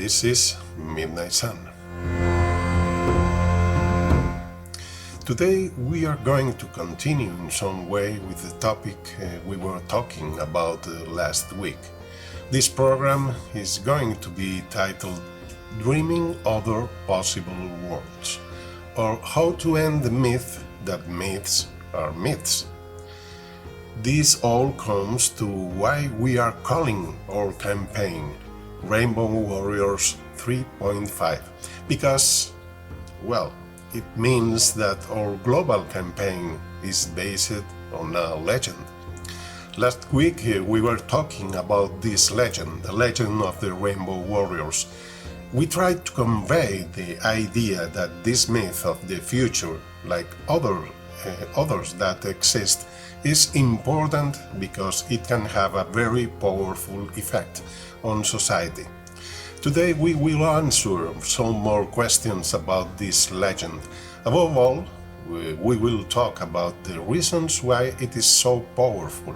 This is Midnight Sun. Today we are going to continue in some way with the topic we were talking about last week. This program is going to be titled Dreaming Other Possible Worlds, or How to End the Myth that Myths are Myths. This all comes to why we are calling our campaign Rainbow Warriors 3.5, because, well, it means that our global campaign is based on a legend. Last week we were talking about this legend, the legend of the Rainbow Warriors. We tried to convey the idea that this myth of the future, like others that exist, is important because it can have a very powerful effect on society. Today we will answer some more questions about this legend. Above all, we will talk about the reasons why it is so powerful,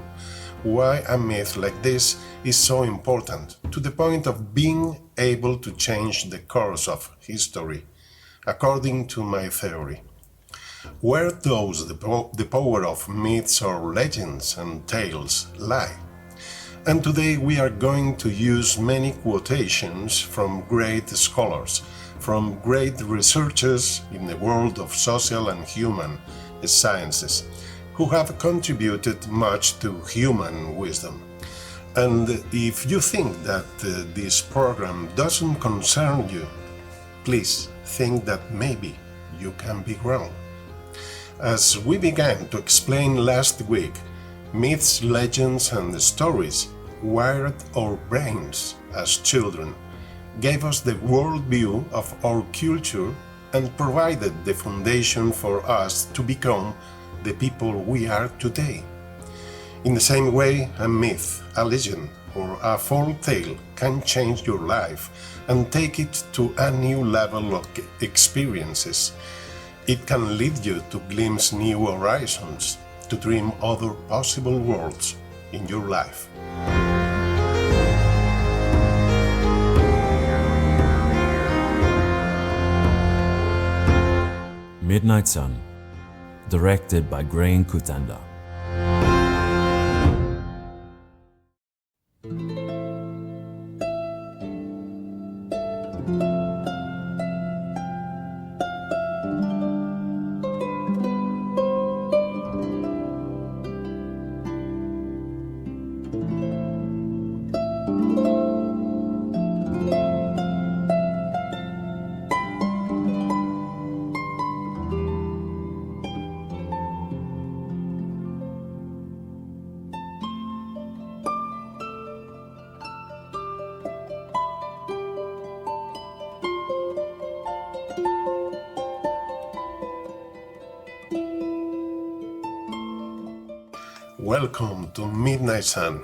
why a myth like this is so important, to the point of being able to change the course of history, according to my theory. Where does the power of myths or legends and tales lie? And today we are going to use many quotations from great scholars, from great researchers in the world of social and human sciences, who have contributed much to human wisdom. And if you think that this program doesn't concern you, please think that maybe you can be wrong. As we began to explain last week, myths, legends, and stories wired our brains as children, gave us the worldview of our culture, and provided the foundation for us to become the people we are today. In the same way, a myth, a legend, or a folk tale can change your life and take it to a new level of experiences. It can lead you to glimpse new horizons, to dream other possible worlds in your life. Midnight Sun, directed by Grian Cutanda. Welcome to Midnight Sun.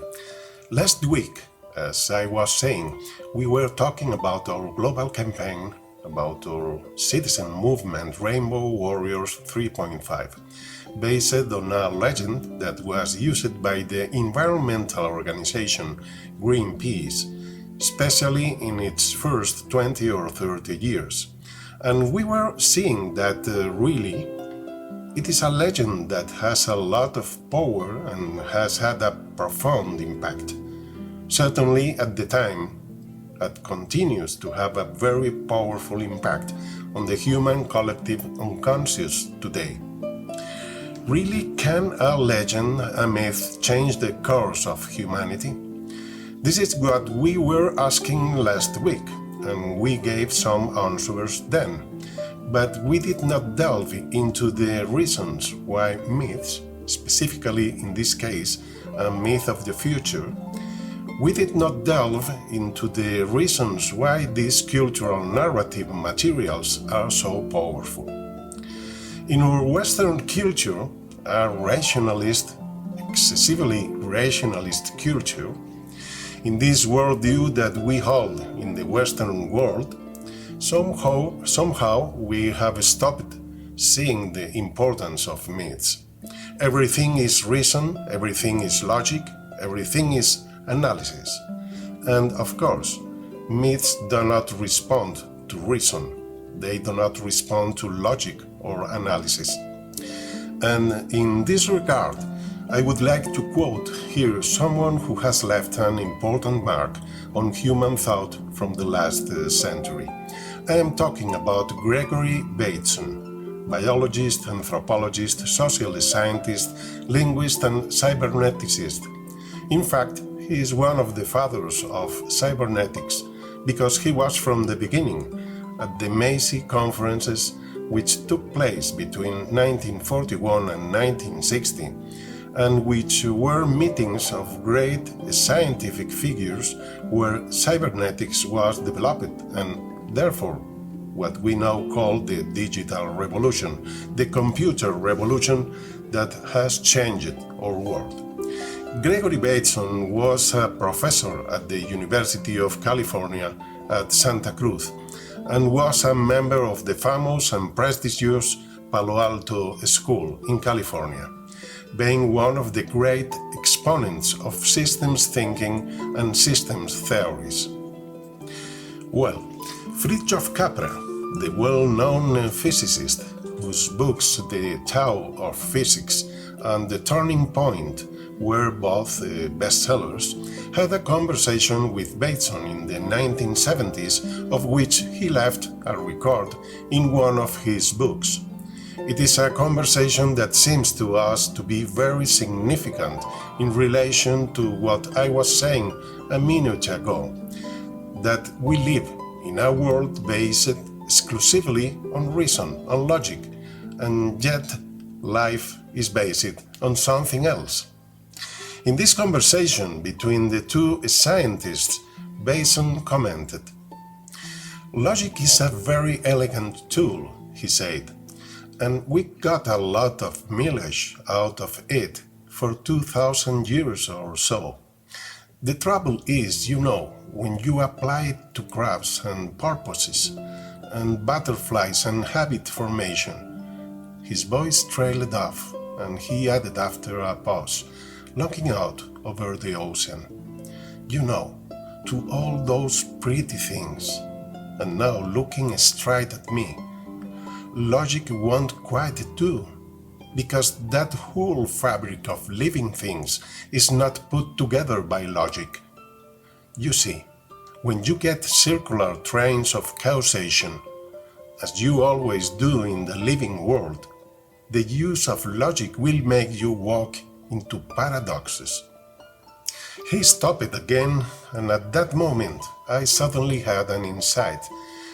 Last week, as I was saying, we were talking about our global campaign, about our citizen movement Rainbow Warriors 3.5, based on a legend that was used by the environmental organization Greenpeace, especially in its first 20 or 30 years. And we were seeing that really it is a legend that has a lot of power and has had a profound impact. Certainly at the time, it continues to have a very powerful impact on the human collective unconscious today. Really, can a legend, a myth, change the course of humanity? This is what we were asking last week, and we gave some answers then. But we did not delve into the reasons why myths, specifically in this case a myth of the future, we did not delve into the reasons why these cultural narrative materials are so powerful. In our Western culture, a rationalist, excessively rationalist culture, in this worldview that we hold in the Western world, somehow we have stopped seeing the importance of myths. Everything is reason, everything is logic, everything is analysis. And of course, Myths do not respond to reason. They do not respond to logic or analysis. And in this regard, I would like to quote here someone who has left an important mark on human thought from the last century. I am talking about Gregory Bateson, biologist, anthropologist, social scientist, linguist, and cyberneticist. In fact, he is one of the fathers of cybernetics because he was from the beginning at the Macy conferences, which took place between 1941 and 1960, and which were meetings of great scientific figures where cybernetics was developed and therefore what we now call the digital revolution, the computer revolution that has changed our world. Gregory Bateson was a professor at the University of California at Santa Cruz and was a member of the famous and prestigious Palo Alto School in California, being one of the great exponents of systems thinking and systems theories. Well, Fritjof Capra, the well-known physicist whose books The Tao of Physics and The Turning Point were both bestsellers, had a conversation with Bateson in the 1970s, of which he left a record in one of his books. It is a conversation that seems to us to be very significant in relation to what I was saying a minute ago, that we live in a world based exclusively on reason, on logic, and yet life is based on something else. In this conversation between the two scientists, Bateson commented, "Logic is a very elegant tool," he said, "and we got a lot of mileage out of it for 2000 years or so. The trouble is, when you apply it to crafts and purposes, and butterflies and habit formation." His voice trailed off, and he added after a pause, looking out over the ocean, "to all those pretty things," and now looking straight at me, "logic won't quite do, because that whole fabric of living things is not put together by logic. You see, when you get circular trains of causation, as you always do in the living world, the use of logic will make you walk into paradoxes." He stopped again, and at that moment I suddenly had an insight,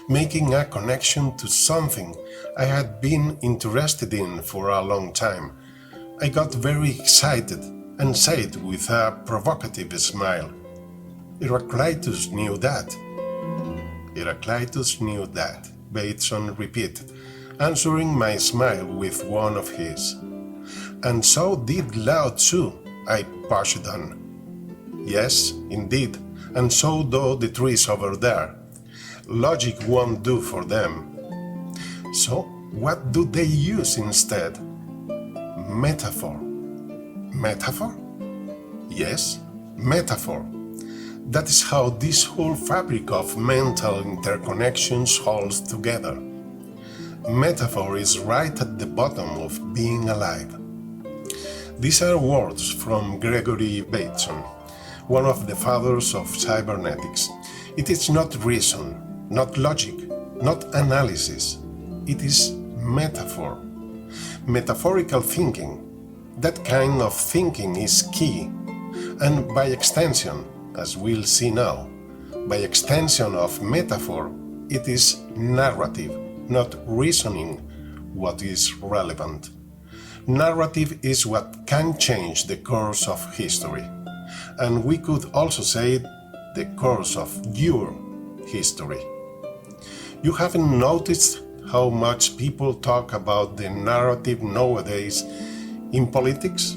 making a connection to something I had been interested in for a long time. I got very excited and said with a provocative smile, "Heraclitus knew that." "Heraclitus knew that," Bateson repeated, answering my smile with one of his. "And so did Lao Tzu," I pushed on. "Yes, indeed, and so do the trees over there. Logic won't do for them. So what do they use instead? Metaphor." "Metaphor?" "Yes, metaphor. That is how this whole fabric of mental interconnections holds together. Metaphor is right at the bottom of being alive." These are words from Gregory Bateson, one of the fathers of cybernetics. It is not reason, not logic, not analysis. It is metaphor. Metaphorical thinking. That kind of thinking is key, and by extension, as we'll see now, by extension of metaphor, it is narrative, not reasoning, what is relevant. Narrative is what can change the course of history, and we could also say the course of your history. You haven't noticed how much people talk about the narrative nowadays in politics?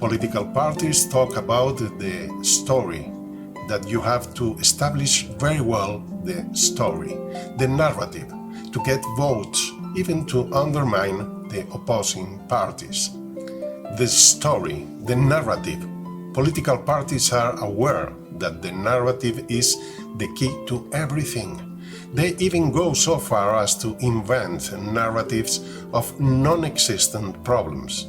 Political parties talk about the story, that you have to establish very well the story, the narrative, to get votes, even to undermine the opposing parties. The story, the narrative. Political parties are aware that the narrative is the key to everything. They even go so far as to invent narratives of non-existent problems.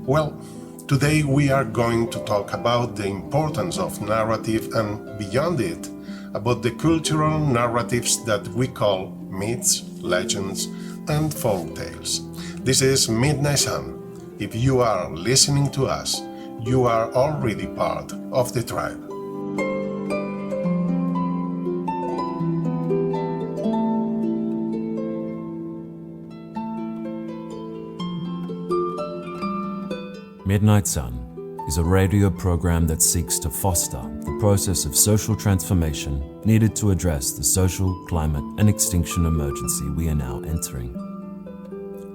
Well, today we are going to talk about the importance of narrative and, beyond it, about the cultural narratives that we call myths, legends, and folk tales. This is Midnight Sun. If you are listening to us, you are already part of the tribe. Midnight Sun is a radio program that seeks to foster the process of social transformation needed to address the social, climate, and extinction emergency we are now entering.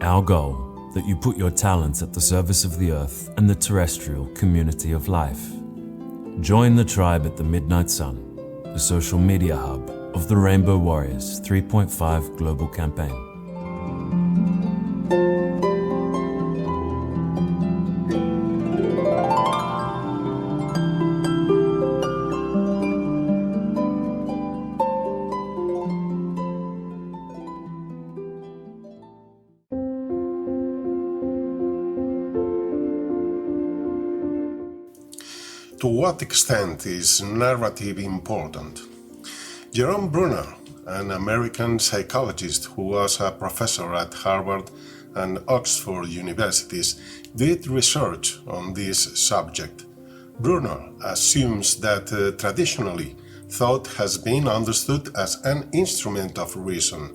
Our goal: that you put your talents at the service of the earth and the terrestrial community of life. Join the tribe at the Midnight Sun, the social media hub of the Rainbow Warriors 3.5 global campaign. To what extent is narrative important? Jerome Bruner, an American psychologist who was a professor at Harvard and Oxford universities, did research on this subject. Bruner assumes that traditionally thought has been understood as an instrument of reason,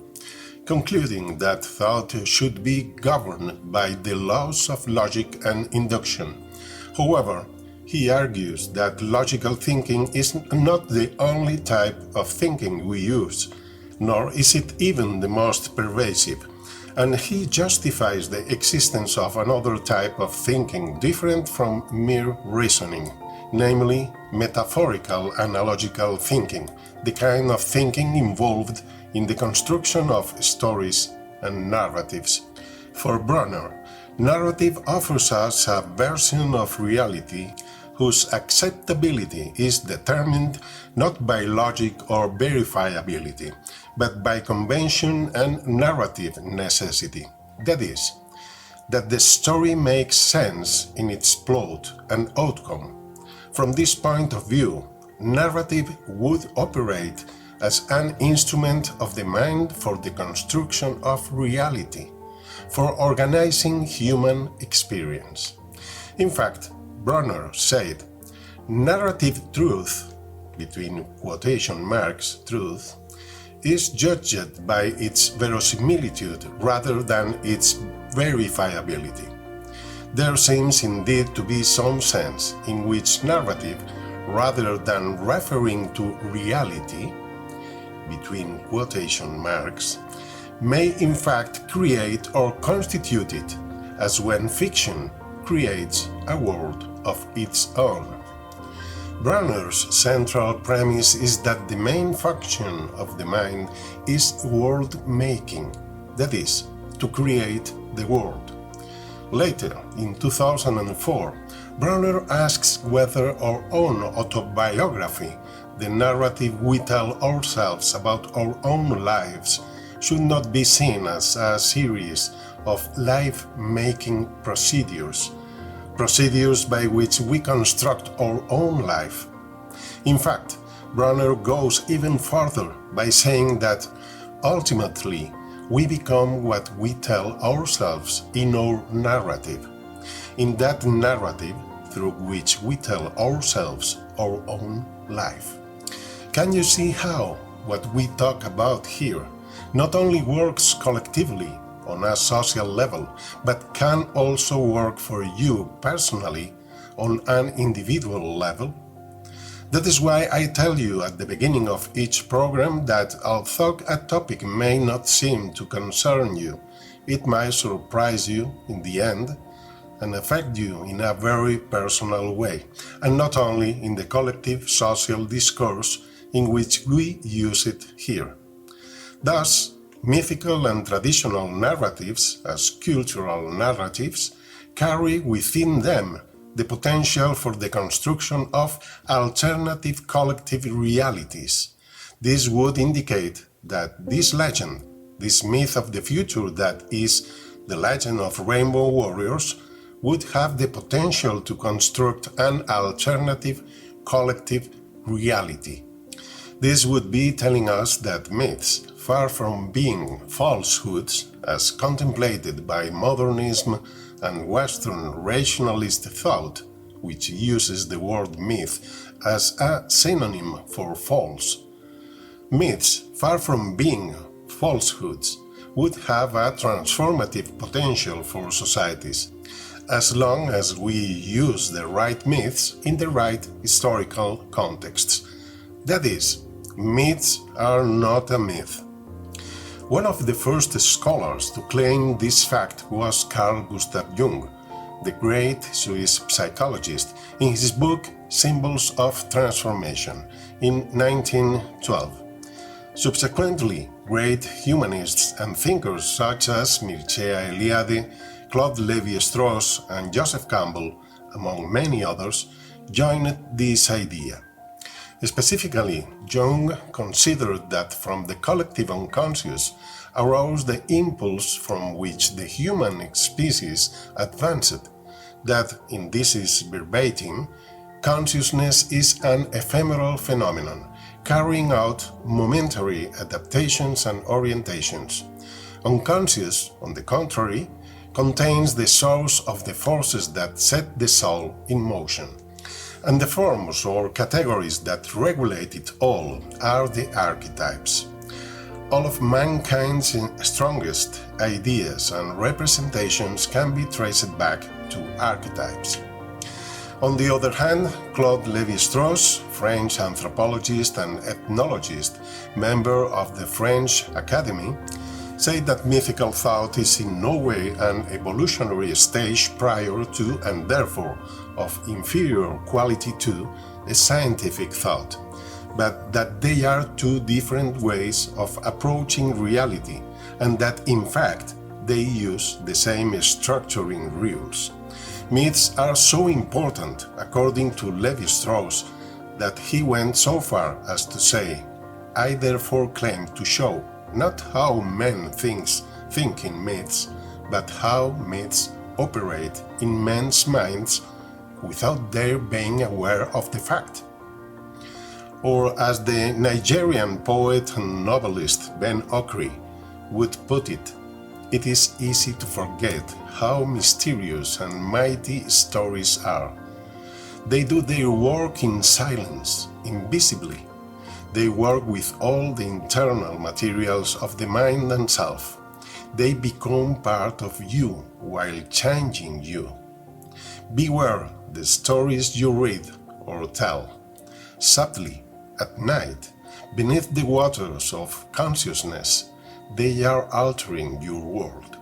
concluding that thought should be governed by the laws of logic and induction. However, he argues that logical thinking is not the only type of thinking we use, nor is it even the most pervasive, and he justifies the existence of another type of thinking different from mere reasoning, namely metaphorical analogical thinking, the kind of thinking involved in the construction of stories and narratives. For Bruner, narrative offers us a version of reality whose acceptability is determined not by logic or verifiability, but by convention and narrative necessity. That is, that the story makes sense in its plot and outcome. From this point of view, narrative would operate as an instrument of the mind for the construction of reality, for organizing human experience. In fact, Bruner said, narrative truth, between quotation marks, truth, is judged by its verisimilitude rather than its verifiability. There seems indeed to be some sense in which narrative, rather than referring to reality, between quotation marks, may in fact create or constitute it, as when fiction creates a world of its own. Bruner's central premise is that the main function of the mind is world-making, that is, to create the world. Later, in 2004, Bruner asks whether our own autobiography, the narrative we tell ourselves about our own lives, should not be seen as a series of life-making procedures by which we construct our own life. In fact, Bruner goes even further by saying that ultimately we become what we tell ourselves in our narrative, in that narrative through which we tell ourselves our own life. Can you see how what we talk about here not only works collectively on a social level, but can also work for you personally on an individual level? That is why I tell you at the beginning of each program that although a topic may not seem to concern you, it might surprise you in the end and affect you in a very personal way, and not only in the collective social discourse in which we use it here. Thus, mythical and traditional narratives, as cultural narratives, carry within them the potential for the construction of alternative collective realities. This would indicate that this legend, this myth of the future that is the legend of rainbow warriors, would have the potential to construct an alternative collective reality. This would be telling us that myths, far from being falsehoods as contemplated by modernism and Western rationalist thought, which uses the word myth as a synonym for false, myths, far from being falsehoods, would have a transformative potential for societies, as long as we use the right myths in the right historical contexts. That is, myths are not a myth. One of the first scholars to claim this fact was Carl Gustav Jung, the great Swiss psychologist, in his book Symbols of Transformation in 1912. Subsequently, great humanists and thinkers such as Mircea Eliade, Claude Lévi-Strauss, and Joseph Campbell, among many others, joined this idea. Specifically, Jung considered that from the collective unconscious arose the impulse from which the human species advanced, that, in this is verbatim, consciousness is an ephemeral phenomenon, carrying out momentary adaptations and orientations. Unconscious, on the contrary, contains the source of the forces that set the soul in motion. And the forms or categories that regulate it all are the archetypes. All of mankind's strongest ideas and representations can be traced back to archetypes. On the other hand, Claude Lévi-Strauss, French anthropologist and ethnologist, member of the French Academy, said that mythical thought is in no way an evolutionary stage prior to and therefore of inferior quality to a scientific thought, but that they are two different ways of approaching reality and that in fact they use the same structuring rules. Myths are so important, according to Lévi-Strauss, that he went so far as to say, "I therefore claim to show not how men think in myths, but how myths operate in men's minds without their being aware of the fact." Or as the Nigerian poet and novelist Ben Okri would put it, "It is easy to forget how mysterious and mighty stories are. They do their work in silence, invisibly. They work with all the internal materials of the mind and self. They become part of you while changing you. Beware the stories you read or tell. Subtly, at night, beneath the waters of consciousness, they are altering your world.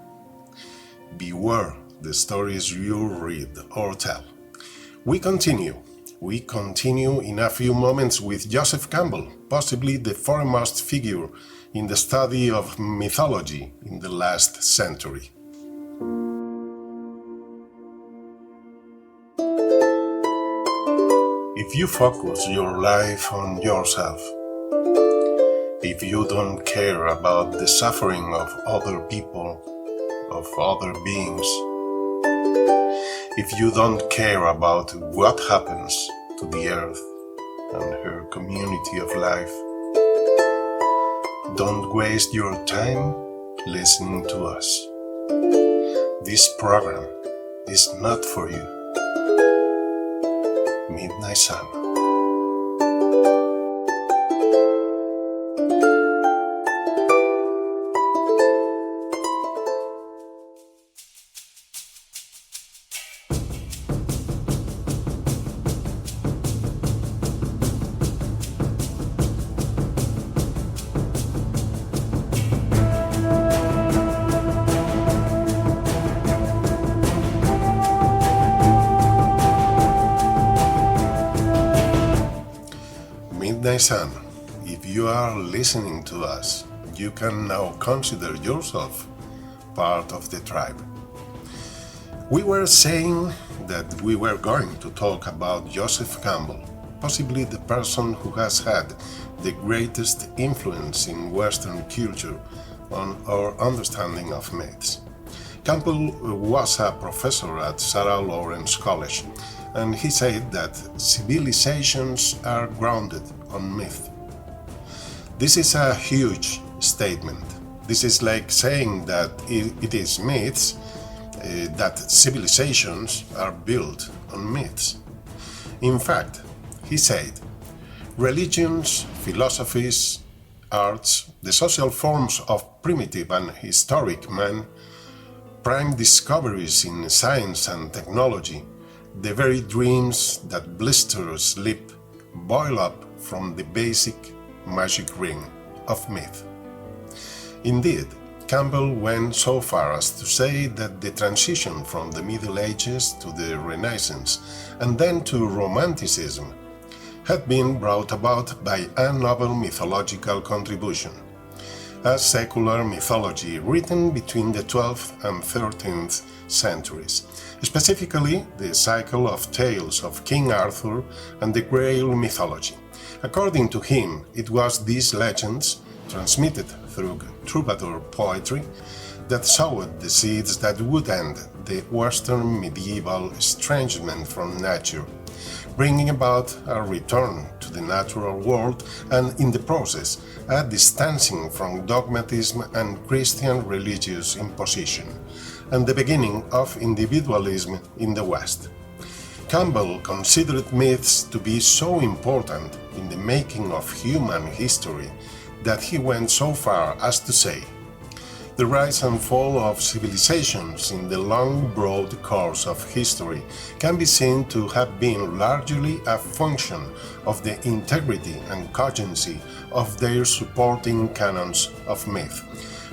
Beware the stories you read or tell." We continue in a few moments with Joseph Campbell, possibly the foremost figure in the study of mythology in the last century. If you focus your life on yourself, if you don't care about the suffering of other people, of other beings, if you don't care about what happens to the earth and her community of life, don't waste your time listening to us. This program is not for you. Midnight Sun. Midnight Sun, if you are listening to us, you can now consider yourself part of the tribe. We were saying that we were going to talk about Joseph Campbell, possibly the person who has had the greatest influence in Western culture on our understanding of myths. Campbell was a professor at Sarah Lawrence College, and he said that civilizations are grounded on myth. This is a huge statement. This is like saying that it is myths, that civilizations are built on myths. In fact, he said, religions, philosophies, arts, the social forms of primitive and historic man, prime discoveries in science and technology, the very dreams that blister sleep, boil up from the basic magic ring of myth. Indeed, Campbell went so far as to say that the transition from the Middle Ages to the Renaissance and then to Romanticism had been brought about by a novel mythological contribution, a secular mythology written between the 12th and 13th centuries, specifically the cycle of tales of King Arthur and the Grail mythology. According to him, it was these legends, transmitted through troubadour poetry, that sowed the seeds that would end the Western medieval estrangement from nature, bringing about a return to the natural world and, in the process, a distancing from dogmatism and Christian religious imposition, and the beginning of individualism in the West. Campbell considered myths to be so important in the making of human history that he went so far as to say, the rise and fall of civilizations in the long, broad course of history can be seen to have been largely a function of the integrity and cogency of their supporting canons of myth.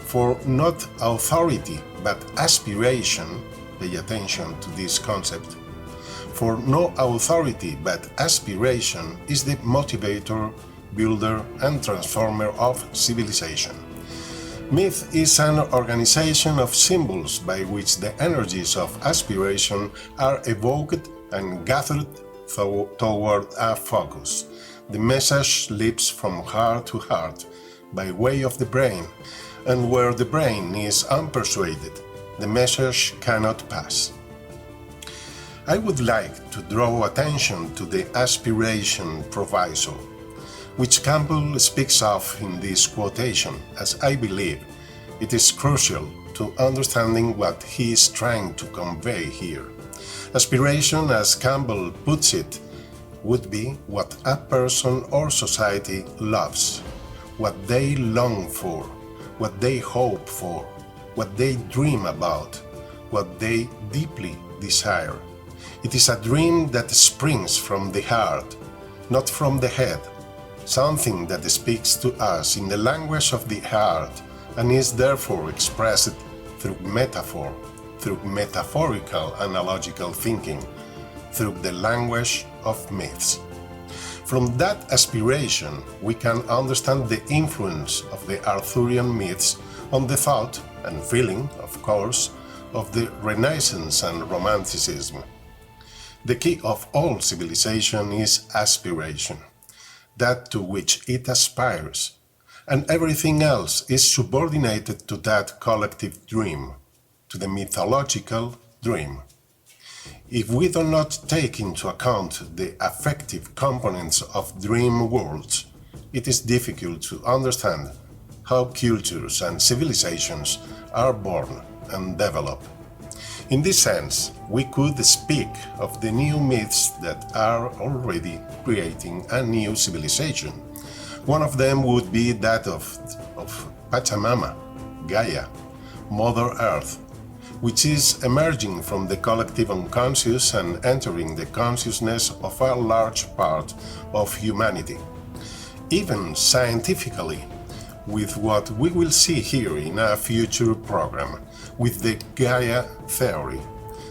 For not authority but aspiration, pay attention to this concept, for no authority but aspiration is the motivator, builder and transformer of civilization. Myth is an organization of symbols by which the energies of aspiration are evoked and gathered toward a focus. The message leaps from heart to heart by way of the brain, and where the brain is unpersuaded, the message cannot pass. I would like to draw attention to the aspiration proviso, which Campbell speaks of in this quotation, as I believe it is crucial to understanding what he is trying to convey here. Aspiration, as Campbell puts it, would be what a person or society loves, what they long for, what they hope for, what they dream about, what they deeply desire. It is a dream that springs from the heart, not from the head, something that speaks to us in the language of the heart and is therefore expressed through metaphor, through metaphorical analogical thinking, through the language of myths. From that aspiration, we can understand the influence of the Arthurian myths on the thought and feeling, of course, of the Renaissance and Romanticism. The key of all civilization is aspiration, that to which it aspires, and everything else is subordinated to that collective dream, to the mythological dream. If we do not take into account the affective components of dream worlds, it is difficult to understand how cultures and civilizations are born and develop. In this sense, we could speak of the new myths that are already creating a new civilization. One of them would be that of Pachamama, Gaia, Mother Earth, which is emerging from the collective unconscious and entering the consciousness of a large part of humanity. Even scientifically, with what we will see here in a future program, with the Gaia theory,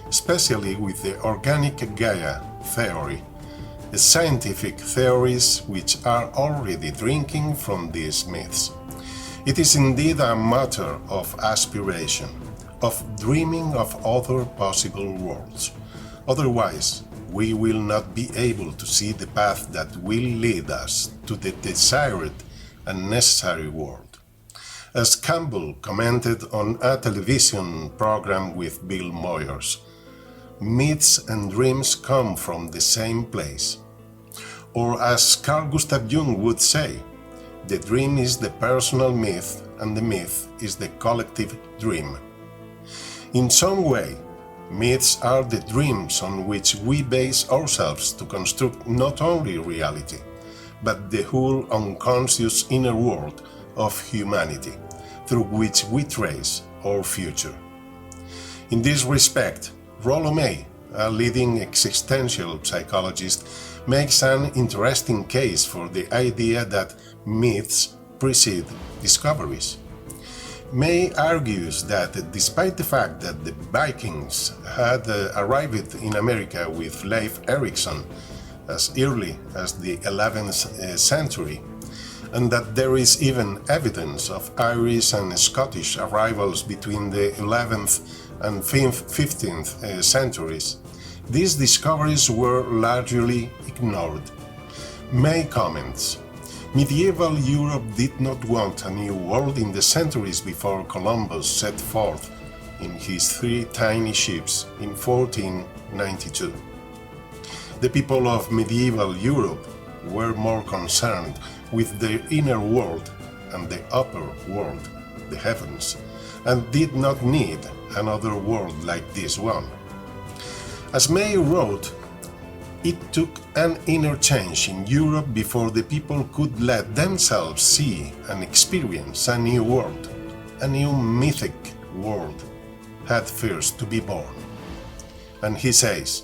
especially with the organic Gaia theory, the scientific theories which are already drinking from these myths. It is indeed a matter of aspiration, of dreaming of other possible worlds, Otherwise, we will not be able to see the path that will lead us to the desired and necessary world. As Campbell commented on a television program with Bill Moyers, myths and dreams come from the same place. Or as Carl Gustav Jung would say, the dream is the personal myth and the myth is the collective dream. In some way, myths are the dreams on which we base ourselves to construct not only reality, but the whole unconscious inner world of humanity, through which we trace our future. In this respect, Rollo May, a leading existential psychologist, makes an interesting case for the idea that myths precede discoveries. May argues that despite the fact that the Vikings had arrived in America with Leif Erikson as early as the 11th century, and that there is even evidence of Irish and Scottish arrivals between the 11th and 15th centuries, these discoveries were largely ignored. May comments, medieval Europe did not want a new world in the centuries before Columbus set forth in his 3 tiny ships in 1492. The people of medieval Europe were more concerned with their inner world and the upper world, the heavens, and did not need another world like this one. As May wrote, it took an inner change in Europe before the people could let themselves see and experience a new world. A new mythic world had first to be born. And he says,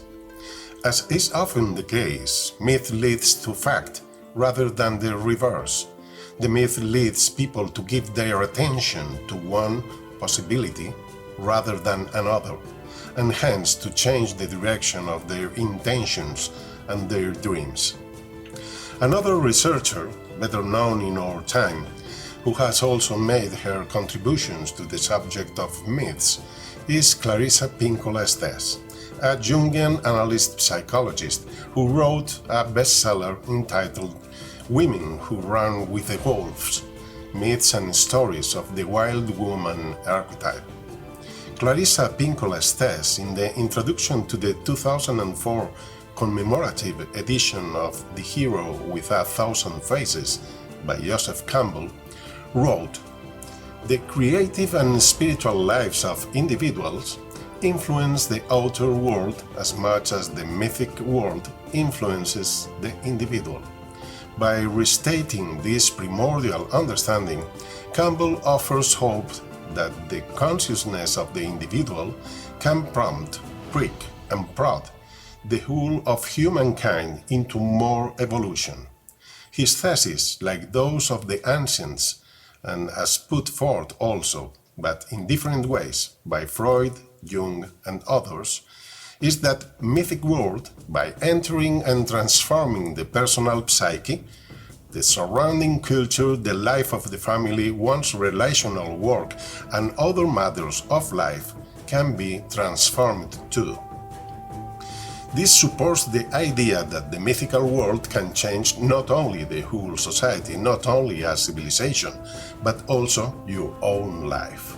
as is often the case, myth leads to fact rather than the reverse. The myth leads people to give their attention to one possibility rather than another, and hence to change the direction of their intentions and their dreams. Another researcher, better known in our time, who has also made her contributions to the subject of myths, is Clarissa Pinkola Estés, a Jungian analyst psychologist who wrote a bestseller entitled Women Who Run with the Wolves, Myths and Stories of the Wild Woman Archetype. Clarissa Pinkola Estés, in the introduction to the 2004 commemorative edition of The Hero with a Thousand Faces by Joseph Campbell, wrote, "The creative and spiritual lives of individuals influence the outer world as much as the mythic world influences the individual." By restating this primordial understanding, Campbell offers hope that the consciousness of the individual can prompt, prick, and prod the whole of humankind into more evolution. His thesis, like those of the ancients, and as put forth also, but in different ways, by Freud, Jung, and others, is that mythic world, by entering and transforming the personal psyche, the surrounding culture, the life of the family, one's relational work, and other matters of life, can be transformed too. This supports the idea that the mythical world can change not only the whole society, not only a civilization, but also your own life.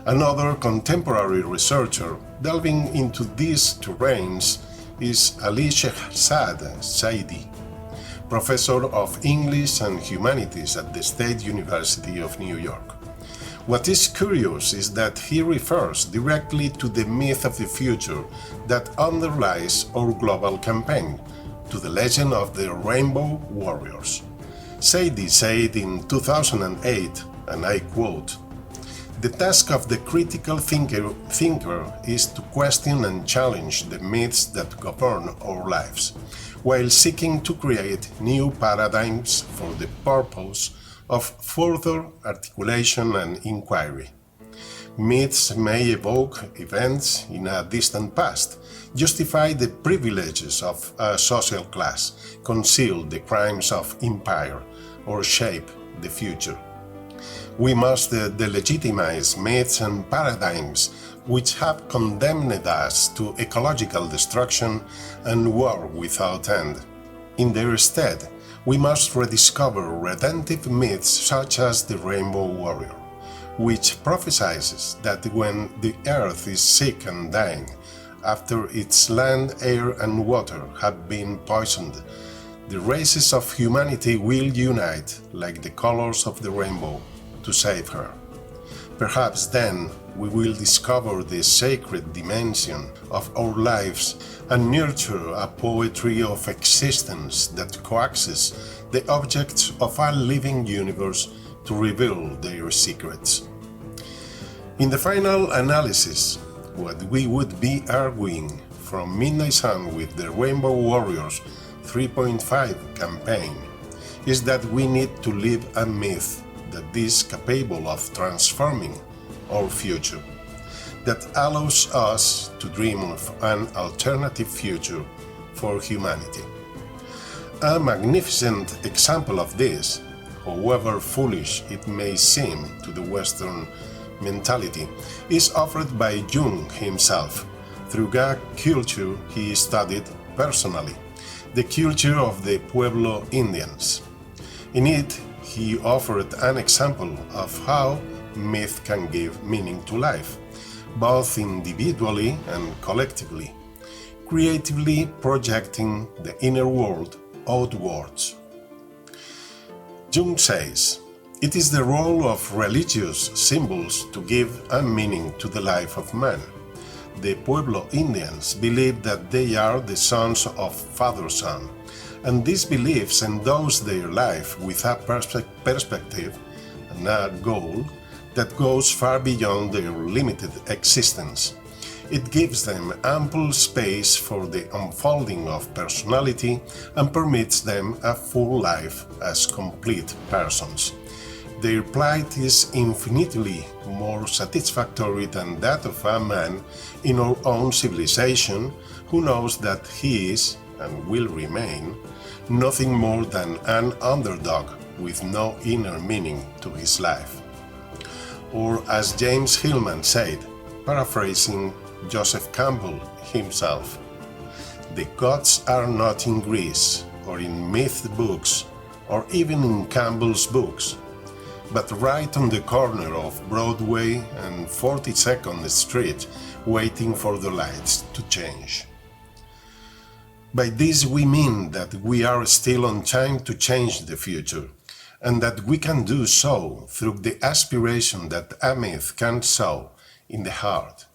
Another contemporary researcher delving into these terrains is Ali Shehzad Zaidi, professor of English and Humanities at the State University of New York. What is curious is that he refers directly to the myth of the future that underlies our global campaign, to the legend of the Rainbow Warriors. Zaidi said in 2008, and I quote, "The task of the critical thinker is to question and challenge the myths that govern our lives, while seeking to create new paradigms for the purpose of further articulation and inquiry. Myths may evoke events in a distant past, justify the privileges of a social class, conceal the crimes of empire, or shape the future. We must delegitimize myths and paradigms which have condemned us to ecological destruction and war without end. In their stead, we must rediscover redemptive myths such as the Rainbow Warrior, which prophesies that when the earth is sick and dying, after its land, air and water have been poisoned, the races of humanity will unite like the colors of the rainbow to save her. Perhaps then we will discover the sacred dimension of our lives and nurture a poetry of existence that coaxes the objects of our living universe to reveal their secrets. In the final analysis, what we would be arguing from Midnight Sun with the Rainbow Warriors 3.5 campaign is that we need to live a myth that is capable of transforming our future, that allows us to dream of an alternative future for humanity. A magnificent example of this, however foolish it may seem to the Western mentality, is offered by Jung himself through a culture he studied personally, the culture of the Pueblo Indians. In it, he offered an example of how myth can give meaning to life, both individually and collectively, creatively projecting the inner world outwards. Jung says, "It is the role of religious symbols to give a meaning to the life of man. The Pueblo Indians believe that they are the sons of Father Sun, and these beliefs endows their life with a perspective and a goal that goes far beyond their limited existence. It gives them ample space for the unfolding of personality and permits them a full life as complete persons. Their plight is infinitely more satisfactory than that of a man in our own civilization who knows that he is, and will remain, nothing more than an underdog with no inner meaning to his life." Or as James Hillman said, paraphrasing Joseph Campbell himself, "The gods are not in Greece, or in myth books, or even in Campbell's books, but right on the corner of Broadway and 42nd Street, waiting for the lights to change." By this we mean that we are still on time to change the future, and that we can do so through the aspiration that a myth can sow in the heart,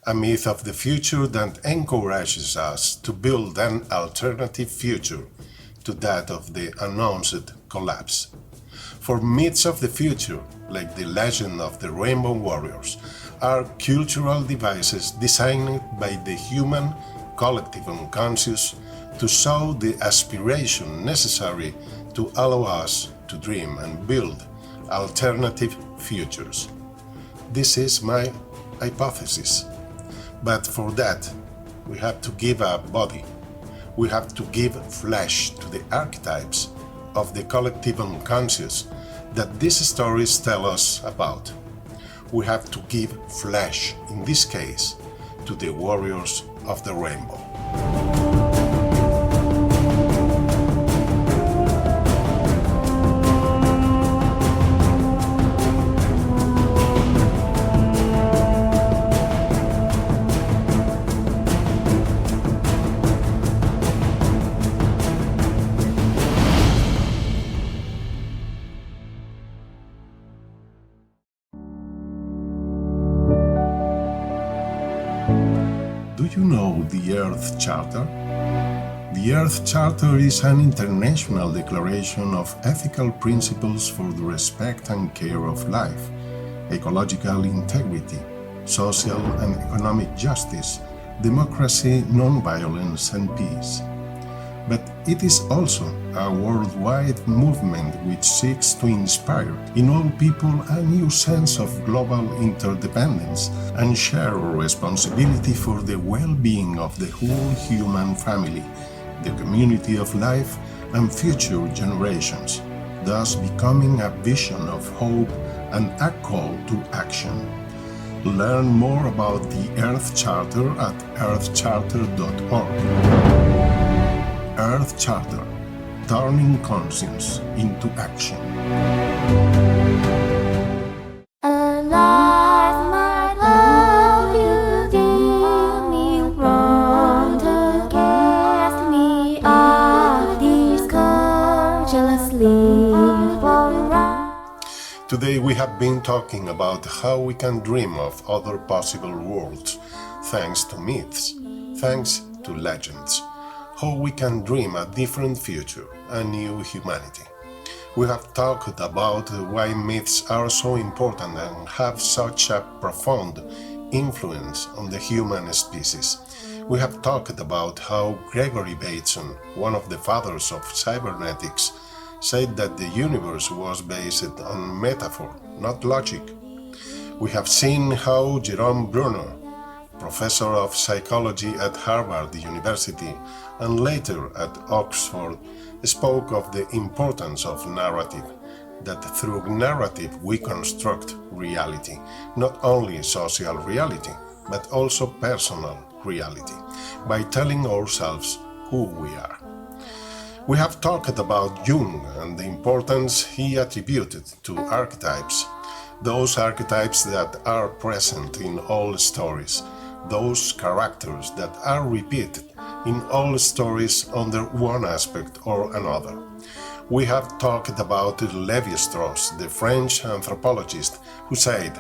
a myth of the future that encourages us to build an alternative future to that of the announced collapse. For myths of the future, like the legend of the Rainbow Warriors, are cultural devices designed by the human collective unconscious to sow the aspiration necessary to allow us to dream and build alternative futures. This is my hypothesis. But for that, we have to give a body. We have to give flesh to the archetypes of the collective unconscious that these stories tell us about. We have to give flesh, in this case, to the warriors of the rainbow. Do you know the Earth Charter? The Earth Charter is an international declaration of ethical principles for the respect and care of life, ecological integrity, social and economic justice, democracy, non-violence and peace. But it is also a worldwide movement which seeks to inspire in all people a new sense of global interdependence and shared responsibility for the well-being of the whole human family, the community of life and future generations, thus becoming a vision of hope and a call to action. Learn more about the Earth Charter at earthcharter.org. Earth Charter, turning conscience into action. Today we have been talking about how we can dream of other possible worlds, thanks to myths, thanks to legends, how we can dream a different future, a new humanity. We have talked about why myths are so important and have such a profound influence on the human species. We have talked about how Gregory Bateson, one of the fathers of cybernetics, said that the universe was based on metaphor, not logic. We have seen how Jerome Bruner, professor of psychology at Harvard University and later at Oxford, spoke of the importance of narrative, that through narrative we construct reality, not only social reality, but also personal reality, by telling ourselves who we are. We have talked about Jung and the importance he attributed to archetypes, those archetypes that are present in all stories, those characters that are repeated in all stories under one aspect or another. We have talked about Lévi-Strauss, the French anthropologist, who said,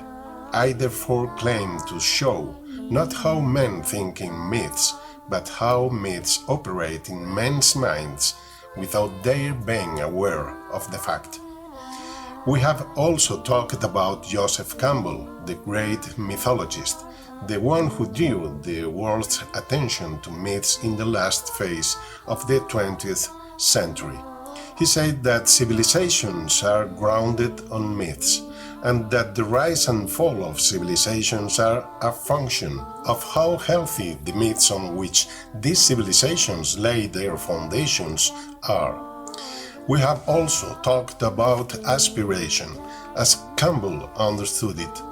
"I therefore claim to show not how men think in myths, but how myths operate in men's minds without their being aware of the fact." We have also talked about Joseph Campbell, the great mythologist, the one who drew the world's attention to myths in the last phase of the 20th century. He said that civilizations are grounded on myths, and that the rise and fall of civilizations are a function of how healthy the myths on which these civilizations lay their foundations are. We have also talked about aspiration, as Campbell understood it,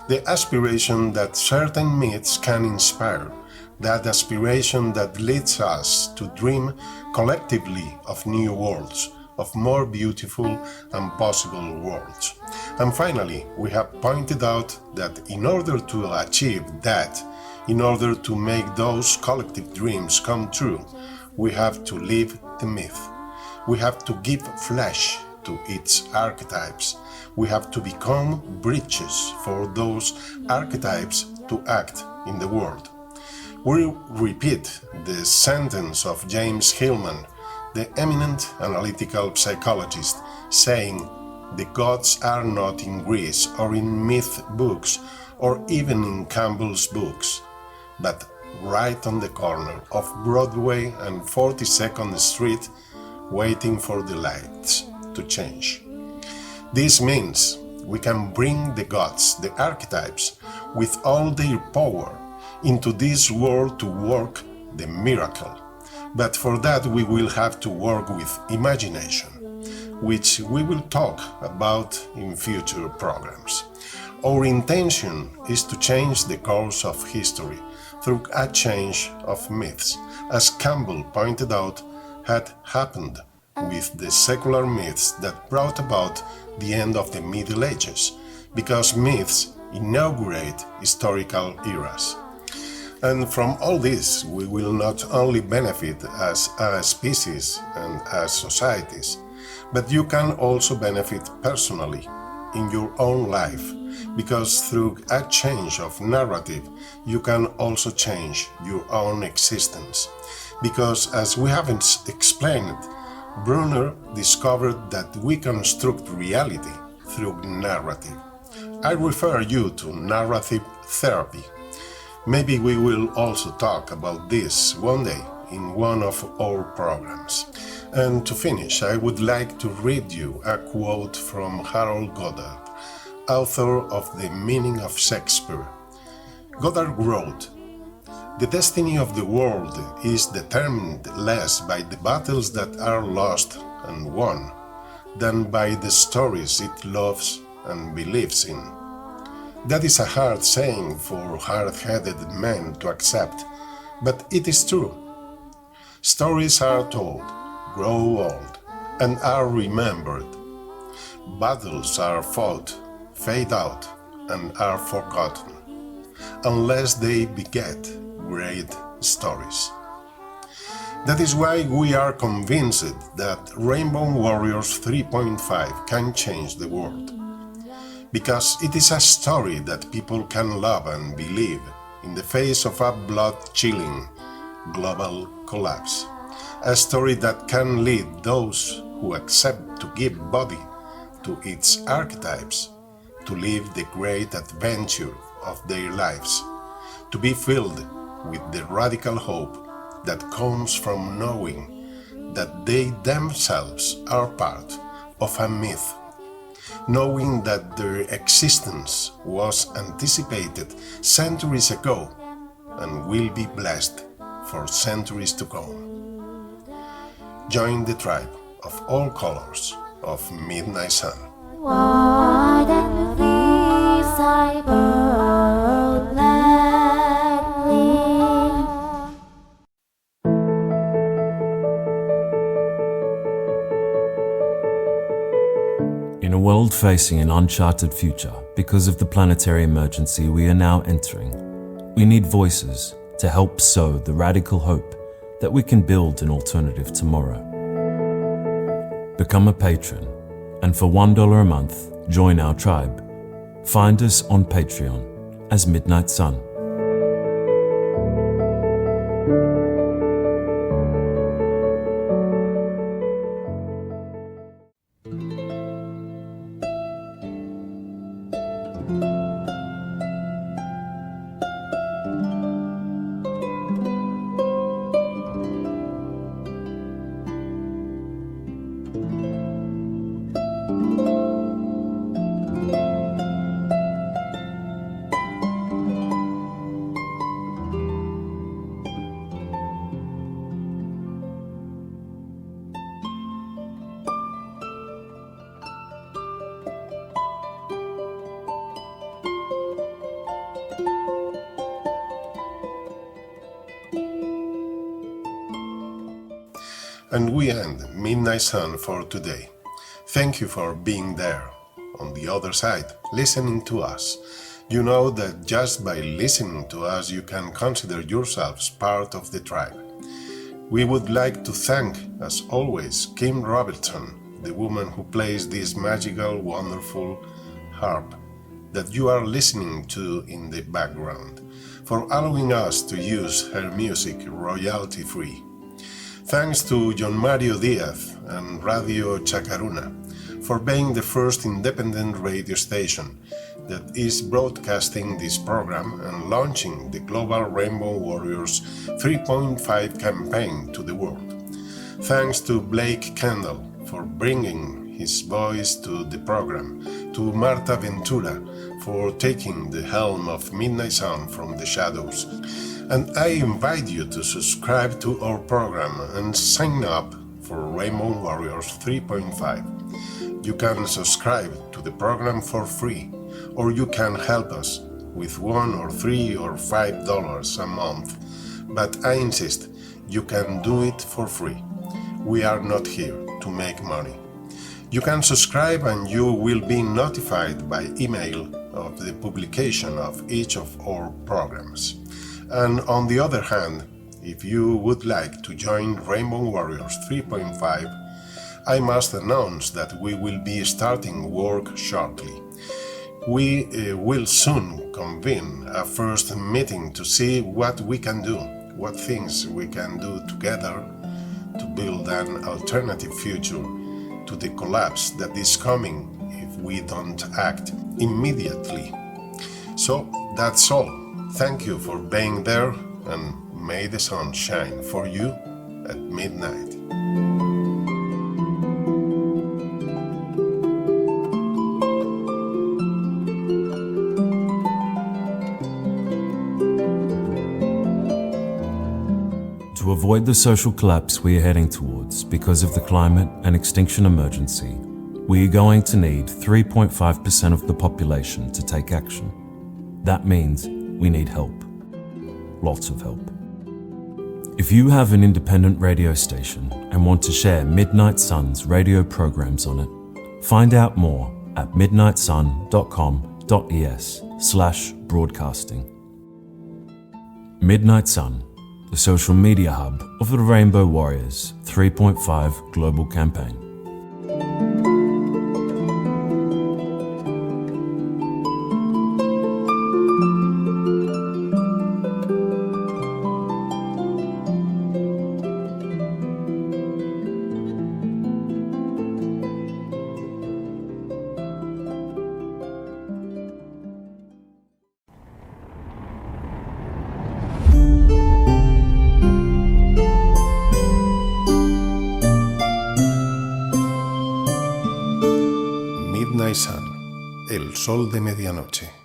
the aspiration that certain myths can inspire, that aspiration that leads us to dream collectively of new worlds, of more beautiful and possible worlds. And finally, we have pointed out that in order to achieve that, in order to make those collective dreams come true, we have to live the myth. We have to give flesh to its archetypes. We have to become bridges for those archetypes to act in the world. We repeat the sentence of James Hillman, the eminent analytical psychologist, saying, "The gods are not in Greece or in myth books or even in Campbell's books, but right on the corner of Broadway and 42nd Street, waiting for the lights to change." This means we can bring the gods, the archetypes, with all their power into this world to work the miracle. But for that we will have to work with imagination, which we will talk about in future programs. Our intention is to change the course of history through a change of myths, as Campbell pointed out had happened with the secular myths that brought about the end of the Middle Ages, because myths inaugurate historical eras. And from all this, we will not only benefit as a species and as societies, but you can also benefit personally in your own life, because through a change of narrative, you can also change your own existence. Because, as we have explained, Bruner discovered that we construct reality through narrative. I refer you to narrative therapy. Maybe we will also talk about this one day in one of our programs. And to finish, I would like to read you a quote from Harold Goddard, author of The Meaning of Shakespeare. Goddard wrote, "The destiny of the world is determined less by the battles that are lost and won than by the stories it loves and believes in. That is a hard saying for hard-headed men to accept, but it is true. Stories are told, grow old, and are remembered. Battles are fought, fade out, and are forgotten, unless they beget great stories. That is why we are convinced that Rainbow Warriors 3.5 can change the world. Because it is a story that people can love and believe in the face of a blood-chilling global collapse. A story that can lead those who accept to give body to its archetypes to live the great adventure of their lives, to be filled with the radical hope that comes from knowing that they themselves are part of a myth, knowing that their existence was anticipated centuries ago and will be blessed for centuries to come. Join the tribe of all colors of Midnight Sun. Why then leaves thy bird gladly? In a world facing an uncharted future because of the planetary emergency we are now entering, we need voices to help sow the radical hope that we can build an alternative tomorrow. Become a patron, and for $1 a month, join our tribe. Find us on Patreon as Midnight Sun. And we end Midnight Sun for today. Thank you for being there, on the other side, listening to us. You know that just by listening to us you can consider yourselves part of the tribe. We would like to thank, as always, Kim Robertson, the woman who plays this magical, wonderful harp that you are listening to in the background, for allowing us to use her music royalty-free. Thanks to John Mario Diaz and Radio Chacaruna for being the first independent radio station that is broadcasting this program and launching the Global Rainbow Warriors 3.5 campaign to the world. Thanks to Blake Kendall for bringing his voice to the program, to Marta Ventura for taking the helm of Midnight Sun from the shadows. And I invite you to subscribe to our program and sign up for Rainbow Warriors 3.5. You can subscribe to the program for free, or you can help us with $1 or $3 or $5 a month. But I insist, you can do it for free. We are not here to make money. You can subscribe and you will be notified by email of the publication of each of our programs. And on the other hand, if you would like to join Rainbow Warriors 3.5, I must announce that we will be starting work shortly. We will soon convene a first meeting to see what we can do, what things we can do together to build an alternative future to the collapse that is coming if we don't act immediately. So that's all. Thank you for being there, and may the sun shine for you at midnight. To avoid the social collapse we are heading towards because of the climate and extinction emergency, we are going to need 3.5% of the population to take action. That means we need help. Lots of help. If you have an independent radio station and want to share Midnight Sun's radio programs on it, find out more at midnightsun.com.es/broadcasting. Midnight Sun, the social media hub of the Rainbow Warriors 3.5 global campaign. Midnight Sun, el sol de medianoche.